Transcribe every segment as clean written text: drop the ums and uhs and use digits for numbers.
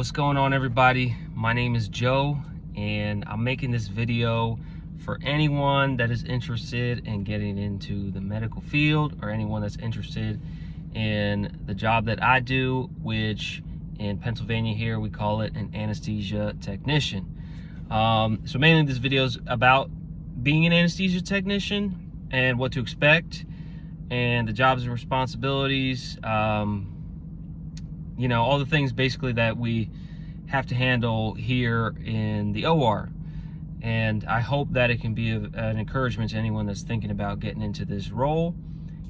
What's going on, everybody? My name is Joe, and I'm making this video for anyone that is interested in getting into the medical field, or anyone that's interested in the job that I do, which in Pennsylvania here we call it an anesthesia technician. So mainly this video is about being an anesthesia technician and what to expect and the jobs and responsibilities, you know, all the things basically that we have to handle here in the OR. And I hope that it can be an encouragement to anyone that's thinking about getting into this role.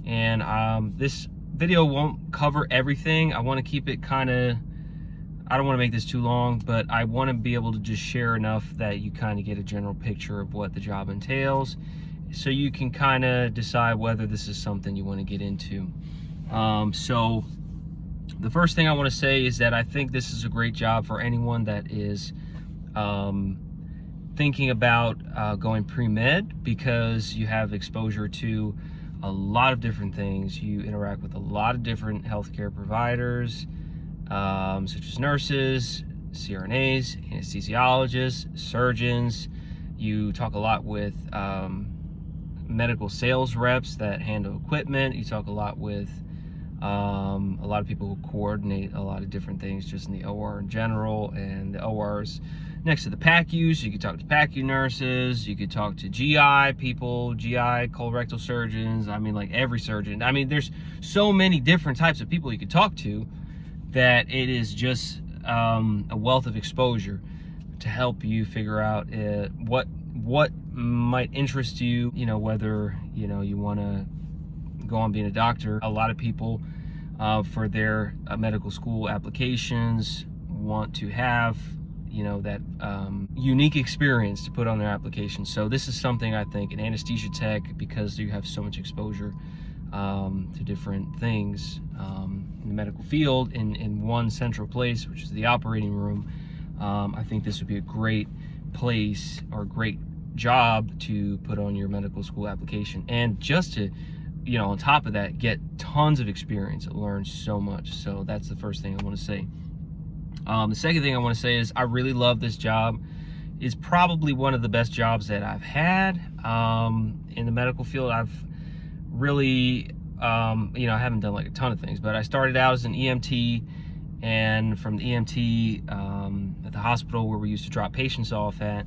And this video won't cover everything. I want to keep it kind of, I don't want to make this too long, but I want to be able to just share enough that you kind of get a general picture of what the job entails, so you can kind of decide whether this is something you want to get into. So the first thing I want to say is that I think this is a great job for anyone that is thinking about going pre-med, because you have exposure to a lot of different things. You interact with a lot of different healthcare providers, such as nurses, CRNAs, anesthesiologists, surgeons. You talk a lot with medical sales reps that handle equipment. You talk a lot with a lot of people who coordinate a lot of different things just in the OR in general, and the OR's next to the PACUs. So you could talk to PACU nurses, you could talk to GI people, GI colorectal surgeons. I mean, like every surgeon. I mean, there's so many different types of people you could talk to that it is just a wealth of exposure to help you figure out what might interest you, you know, whether, you know, you want to go on being a doctor. A lot of people for their medical school applications want to have, you know, that unique experience to put on their application. So this is something I think an anesthesia tech, because you have so much exposure to different things in the medical field in one central place, which is the operating room. I think this would be a great place or great job to put on your medical school application, and just to, you know, on top of that, get tons of experience, learn so much. So that's the first thing I want to say. The second thing I want to say is I really love this job. It's probably one of the best jobs that I've had in the medical field. I've really, you know, I haven't done like a ton of things, but I started out as an EMT, and from the EMT at the hospital where we used to drop patients off at,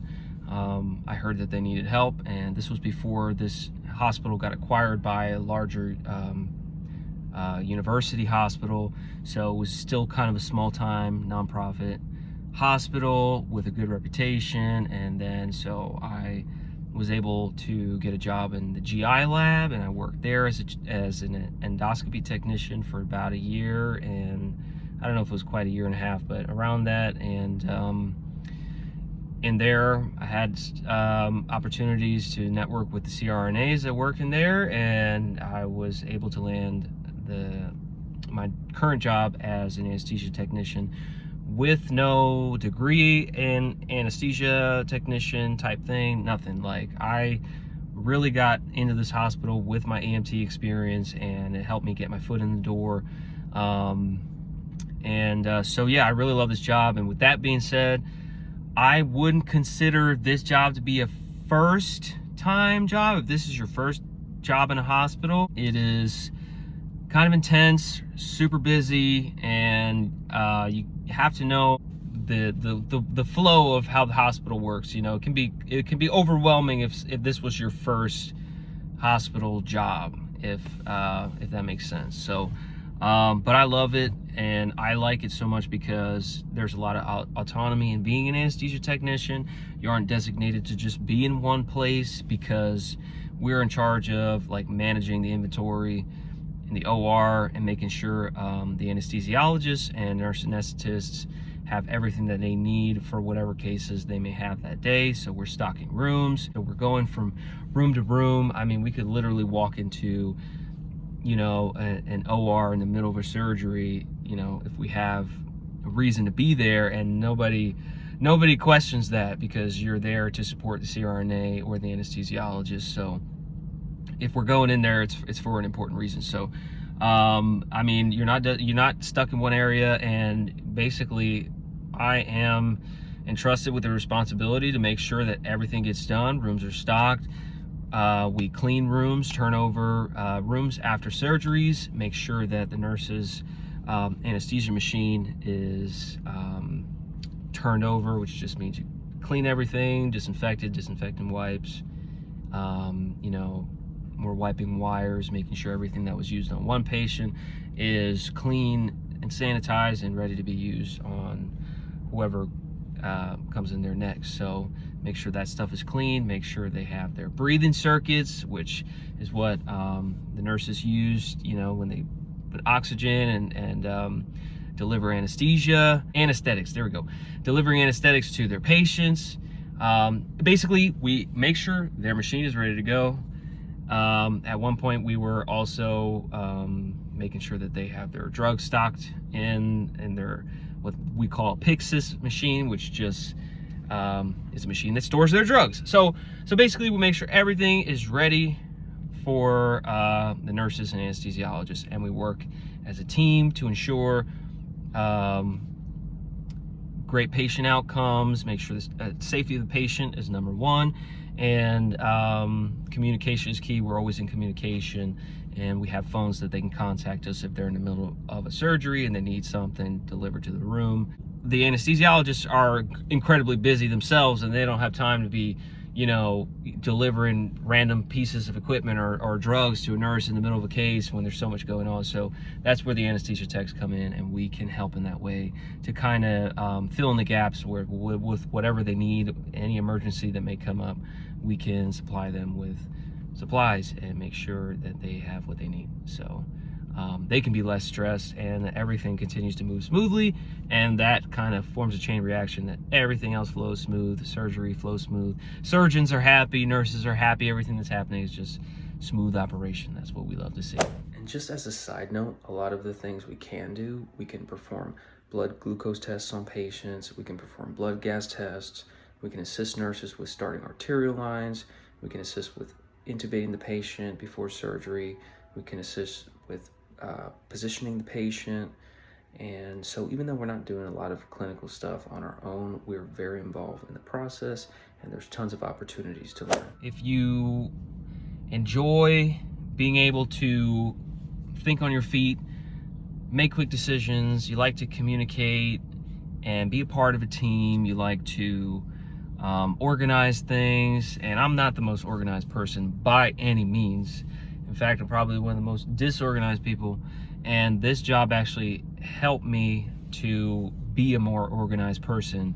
I heard that they needed help, and this was before this hospital got acquired by a larger university hospital. So it was still kind of a small-time nonprofit hospital with a good reputation. And then so I was able to get a job in the GI lab, and I worked there as an endoscopy technician for about a year, and I don't know if it was quite a year and a half, but around that. And in there, I had opportunities to network with the CRNAs that work in there, and I was able to land my current job as an anesthesia technician with no degree in anesthesia technician type thing, nothing. Like, I really got into this hospital with my EMT experience, and it helped me get my foot in the door. So yeah, I really love this job. And with that being said, I wouldn't consider this job to be a first-time job. If this is your first job in a hospital, it is kind of intense, super busy, and you have to know the flow of how the hospital works. You know, it can be overwhelming if this was your first hospital job, if that makes sense. So, but I love it, and I like it so much because there's a lot of autonomy in being an anesthesia technician. You aren't designated to just be in one place, because we're in charge of like managing the inventory in the OR and making sure the anesthesiologists and nurse anesthetists have everything that they need for whatever cases they may have that day. So we're stocking rooms, so we're going from room to room. I mean, we could literally walk into, you know, an OR in the middle of a surgery, you know, if we have a reason to be there, and nobody questions that, because you're there to support the CRNA or the anesthesiologist. So if we're going in there, it's for an important reason. So I mean, you're not stuck in one area, and basically I am entrusted with the responsibility to make sure that everything gets done. Rooms are stocked. We clean rooms, turn over rooms after surgeries, make sure that the nurse's anesthesia machine is turned over, which just means you clean everything, disinfectant wipes. You know, we're wiping wires, making sure everything that was used on one patient is clean and sanitized and ready to be used on whoever comes in there next. So make sure that stuff is clean, make sure they have their breathing circuits, which is what the nurses use, you know, when they put oxygen and deliver anesthetics, there we go, delivering anesthetics to their patients. Basically, we make sure their machine is ready to go. At one point, we were also making sure that they have their drugs stocked in their, what we call a Pyxis machine, which just is a machine that stores their drugs. So basically, we make sure everything is ready for the nurses and anesthesiologists, and we work as a team to ensure great patient outcomes, make sure the safety of the patient is number one, and communication is key. We're always in communication, and we have phones that they can contact us if they're in the middle of a surgery and they need something delivered to the room. The anesthesiologists are incredibly busy themselves, and they don't have time to be, you know, delivering random pieces of equipment or drugs to a nurse in the middle of a case when there's so much going on. So that's where the anesthesia techs come in, and we can help in that way to kind of fill in the gaps with whatever they need. Any emergency that may come up, we can supply them with supplies and make sure that they have what they need. So they can be less stressed, and everything continues to move smoothly, and that kind of forms a chain reaction that everything else flows smooth, the surgery flows smooth, surgeons are happy, nurses are happy, everything that's happening is just smooth operation. That's what we love to see. And just as a side note, a lot of the things we can do, we can perform blood glucose tests on patients, we can perform blood gas tests, we can assist nurses with starting arterial lines, we can assist with intubating the patient before surgery, we can assist with positioning the patient. And so even though we're not doing a lot of clinical stuff on our own, we're very involved in the process, and there's tons of opportunities to learn. If you enjoy being able to think on your feet, make quick decisions, you like to communicate and be a part of a team, you like to organize things, and I'm not the most organized person by any means. In fact, I'm probably one of the most disorganized people, and this job actually helped me to be a more organized person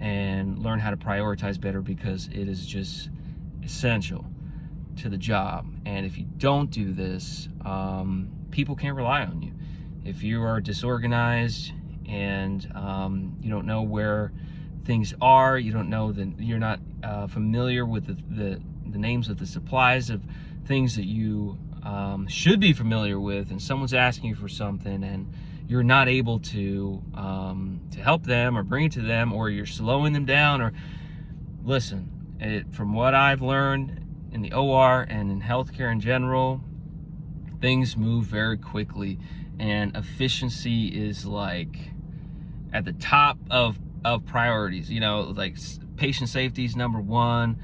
and learn how to prioritize better, because it is just essential to the job. And if you don't do this, people can't rely on you. If you are disorganized and you don't know where things are, you don't know that you're not familiar with the names of the supplies of things that you should be familiar with, and someone's asking you for something and you're not able to help them or bring it to them, or you're slowing them down, or listen, from what I've learned in the OR and in healthcare in general, things move very quickly, and efficiency is like at the top of priorities. You know, like patient safety is number one,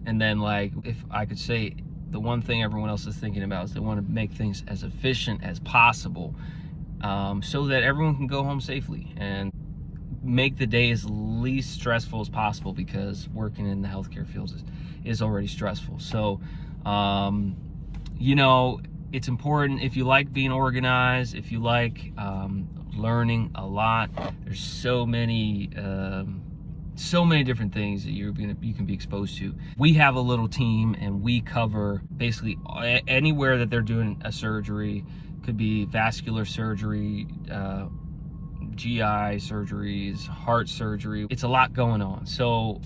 and then, like, if I could say the one thing everyone else is thinking about is they want to make things as efficient as possible, so that everyone can go home safely and make the day as least stressful as possible, because working in the healthcare fields is already stressful. So, you know, it's important. If you like being organized, if you like learning a lot, there's so many different things that you can be exposed to. We have a little team, and we cover basically anywhere that they're doing a surgery. Could be vascular surgery, GI surgeries, heart surgery. It's a lot going on. So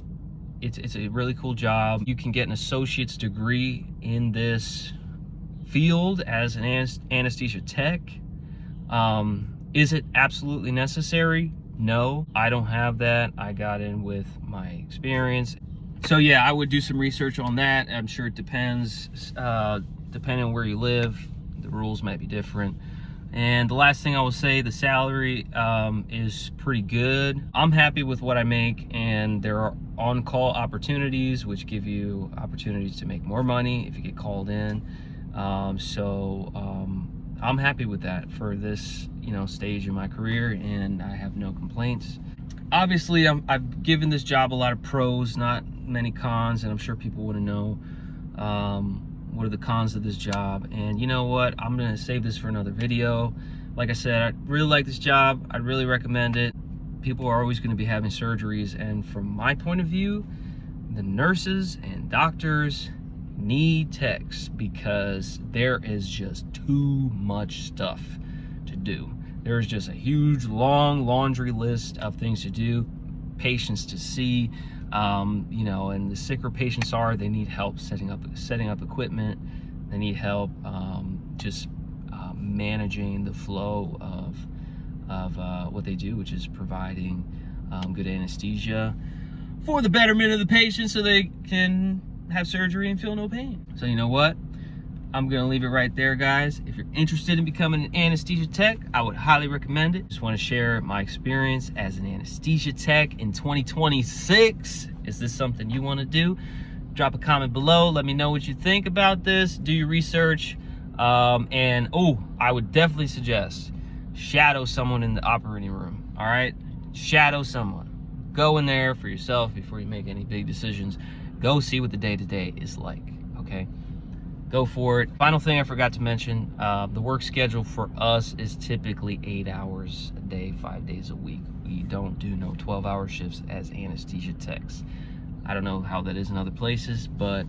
it's a really cool job. You can get an associate's degree in this field as an anesthesia tech. Is it absolutely necessary? No, I don't have that. I got in with my experience. So yeah, I would do some research on that. I'm sure it depends, depending on where you live, the rules might be different. And the last thing I will say, the salary is pretty good. I'm happy with what I make, and there are on-call opportunities which give you opportunities to make more money if you get called in. I'm happy with that for this, stage in my career, and I have no complaints. Obviously, I've given this job a lot of pros, not many cons, and I'm sure people want to know what are the cons of this job. And you know what, I'm gonna save this for another video. Like I said, I really like this job. I'd really recommend it. People are always going to be having surgeries, and from my point of view, the nurses and doctors need techs because there is just too much stuff to do. There's just a huge long laundry list of things to do, patients to see, and the sicker patients are, they need help setting up equipment. They need help managing the flow of what they do, which is providing good anesthesia for the betterment of the patient so they can have surgery and feel no pain. So you know what? I'm gonna leave it right there, guys. If you're interested in becoming an anesthesia tech, I would highly recommend it. Just want to share my experience as an anesthesia tech in 2026. Is this something you want to do? Drop a comment below. Let me know what you think about this. Do your research. I would definitely suggest shadow someone in the operating room. All right? Shadow someone. Go in there for yourself before you make any big decisions. Go see what the day-to-day is like, okay? Go for it. Final thing I forgot to mention, the work schedule for us is typically 8 hours a day, 5 days a week. We don't do no 12-hour shifts as anesthesia techs. I don't know how that is in other places, but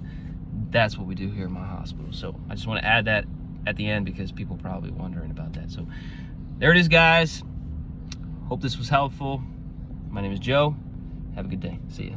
that's what we do here in my hospital. So I just want to add that at the end because people are probably wondering about that. So there it is, guys. Hope this was helpful. My name is Joe. Have a good day. See ya.